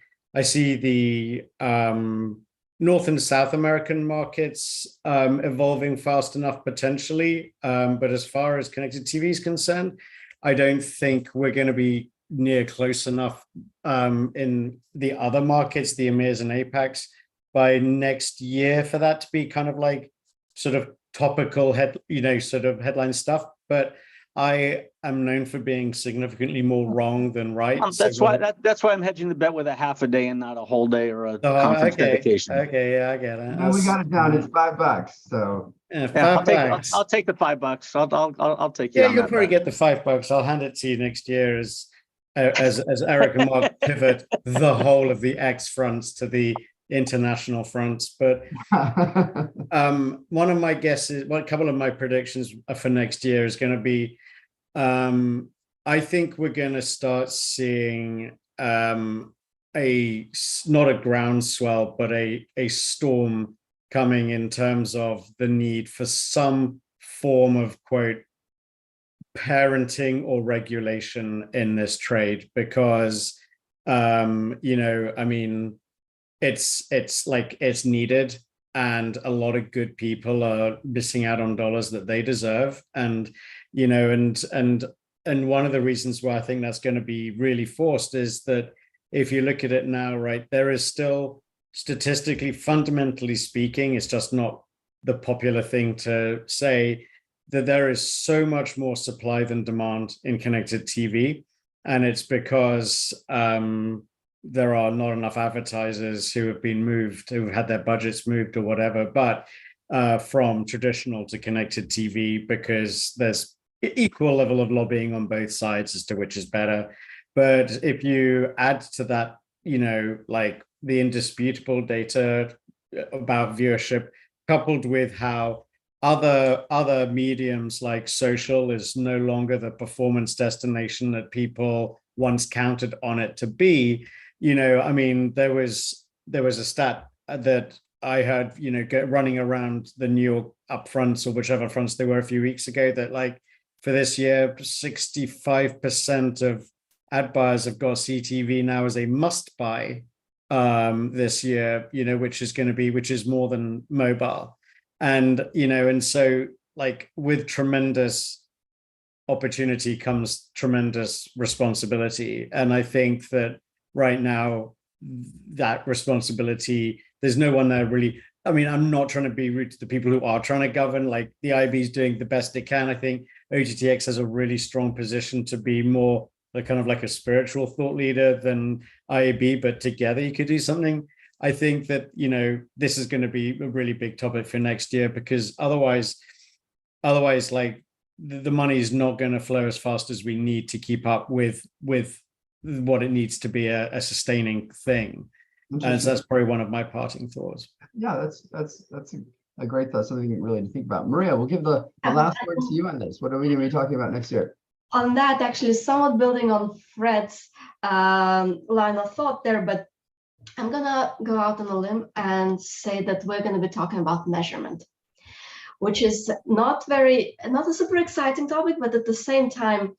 North and South American markets evolving fast enough potentially, but as far as connected TV is concerned, I don't think we're going to be near close enough in the other markets, the EMEAs and APACs, by next year for that to be kind of like sort of topical sort of headline stuff. But I am known for being significantly more wrong than right. That's why I'm hedging the bet with a half a day and not a whole day or a conference dedication. Okay, yeah, I get it. Well, we got it down. It's $5. So $5. I'll take the $5. I'll take it. Yeah, you'll probably get the $5. I'll hand it to you next year as Erick and Mark pivot the whole of the X fronts to the international fronts. But one of my guesses, a couple of my predictions for next year is going to be, I think we're going to start seeing not a groundswell, but a storm coming in terms of the need for some form of, quote, parenting or regulation in this trade, because it's needed, and a lot of good people are missing out on dollars that they deserve. And and one of the reasons why I think that's going to be really forced is that if you look at it now, right, there is still statistically, fundamentally speaking, it's just not the popular thing to say, that there is so much more supply than demand in connected TV. And it's because there are not enough advertisers who have been moved, who've had their budgets moved or whatever, but from traditional to connected TV, because there's equal level of lobbying on both sides as to which is better. But if you add to that, you know, like the indisputable data about viewership, coupled with how other mediums like social is no longer the performance destination that people once counted on it to be, you know, I mean, there was a stat that I heard, you know, running around the New York upfronts or whichever fronts they were a few weeks ago, that like for this year, 65% of ad buyers have got CTV now as a must buy this year, you know, which is more than mobile. And, you know, and so like with tremendous opportunity comes tremendous responsibility. And I think that right now, that responsibility, there's no one there really. I mean, I'm not trying to be rude to the people who are trying to govern, like the IB is doing the best it can. I think OTT.X has a really strong position to be more like kind of like a spiritual thought leader than IAB, but together you could do something. I think that, you know, this is going to be a really big topic for next year, because otherwise like the money is not going to flow as fast as we need to keep up with what it needs to be a sustaining thing. And so that's probably one of my parting thoughts. Yeah, that's a great thought, something really to think about. Marija, we'll give the last word to you on this. What are we going to be talking about next year? On that, actually, somewhat building on Fred's line of thought there, but I'm gonna go out on a limb and say that we're going to be talking about measurement, which is not a super exciting topic, but at the same time,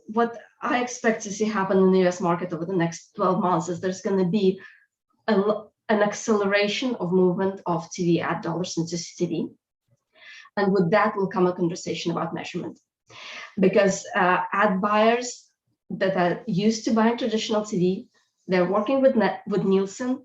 what I expect to see happen in the US market over the next 12 months is there's going to be an acceleration of movement of TV ad dollars into CTV. And with that will come a conversation about measurement. Because ad buyers that are used to buying traditional TV, they're working with Nielsen.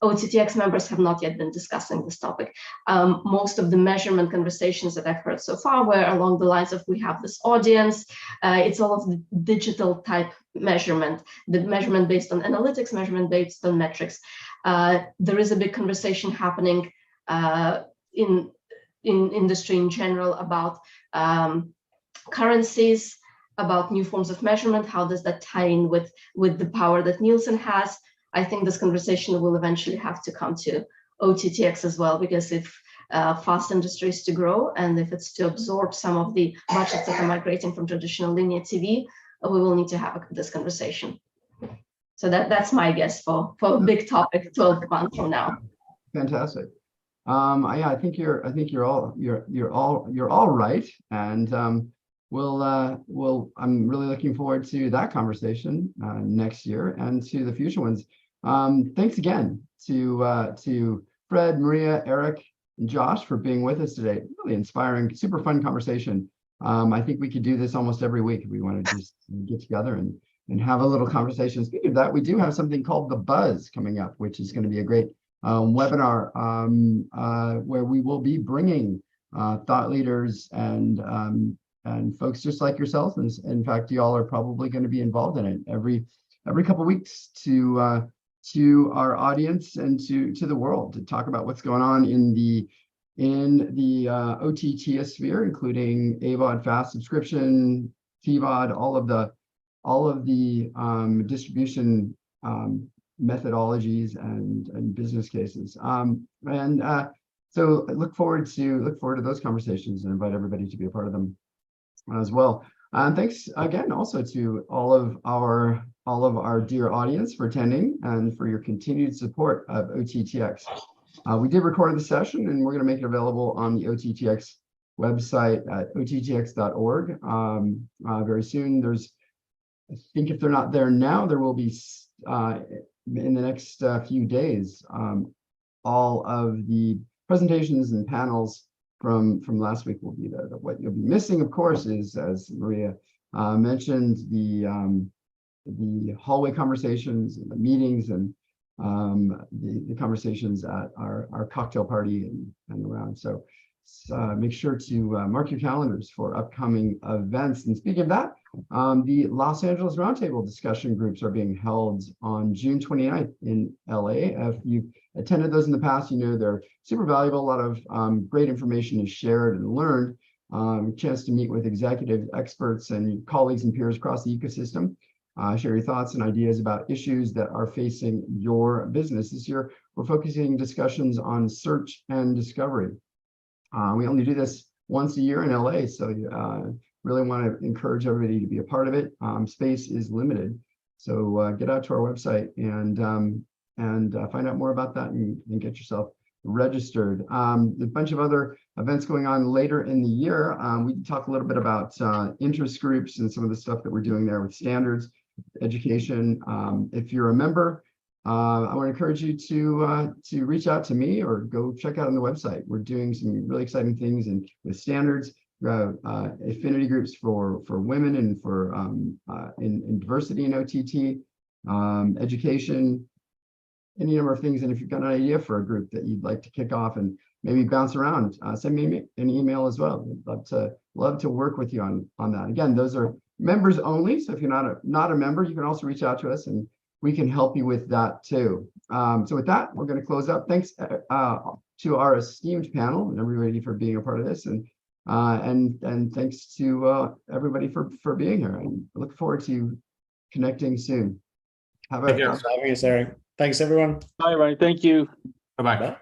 OTT.X members have not yet been discussing this topic. Most of the measurement conversations that I've heard so far were along the lines of, we have this audience, it's all of the digital type measurement, the measurement based on analytics, measurement based on metrics. There is a big conversation happening in industry in general about currencies, about new forms of measurement. How does that tie in with the power that Nielsen has? I think this conversation will eventually have to come to OTT.X as well, because if FAST industry is to grow, and if it's to absorb some of the budgets that are migrating from traditional linear TV, we will need to have this conversation. So that's my guess for a big topic 12 months from now. Fantastic. Yeah, I think you're all right, and I'm really looking forward to that conversation next year and to the future ones. Thanks again to Fred, Marija, Erick, and Josh for being with us today. Really inspiring, super fun conversation. I think we could do this almost every week if we want to just get together and have a little conversation. Speaking of that, we do have something called The Buzz coming up, which is going to be a great webinar where we will be bringing thought leaders and folks just like yourselves. And in fact, you all are probably going to be involved in it every couple of weeks to our audience and to the world, to talk about what's going on in the OTT sphere, including AVOD, fast subscription, TVOD, all of the distribution methodologies and business cases. So I look forward to those conversations and invite everybody to be a part of them as well. Thanks again also to all of our dear audience for attending and for your continued support of OTT.X. We did record the session, and we're going to make it available on the OTT.X website at OTTX.org very soon. I think if they're not there now, there will be in the next few days. All of the presentations and panels from last week will be there. What you'll be missing, of course, is, as Marija mentioned, the the hallway conversations and the meetings and the conversations at our cocktail party and around. So make sure to mark your calendars for upcoming events. And speaking of that, the Los Angeles Roundtable discussion groups are being held on June 29th in LA. If you've attended those in the past, you know they're super valuable. A lot of great information is shared and learned. Chance to meet with executive experts and colleagues and peers across the ecosystem. Share your thoughts and ideas about issues that are facing your business. This year, we're focusing discussions on search and discovery. We only do this once a year in LA, so really want to encourage everybody to be a part of it. Space is limited, so get out to our website and find out more about that and get yourself registered. There's a bunch of other events going on later in the year. We talk a little bit about interest groups and some of the stuff that we're doing there with standards, education. If you're a member, I want to encourage you to reach out to me or go check out on the website. We're doing some really exciting things and with standards, affinity groups for women and for in diversity in OTT, education, any number of things. And if you've got an idea for a group that you'd like to kick off and maybe bounce around, send me an email as well. I'd love to work with you on that. Again, those are members only. So if you're not a member, you can also reach out to us and we can help you with that too. So with that, we're going to close up. Thanks to our esteemed panel and everybody for being a part of this, and thanks to everybody for being here. I look forward to connecting soon. Thank you for having us, Eric. Thanks, everyone. Bye, Ryan. Thank you. Bye-bye. Bye.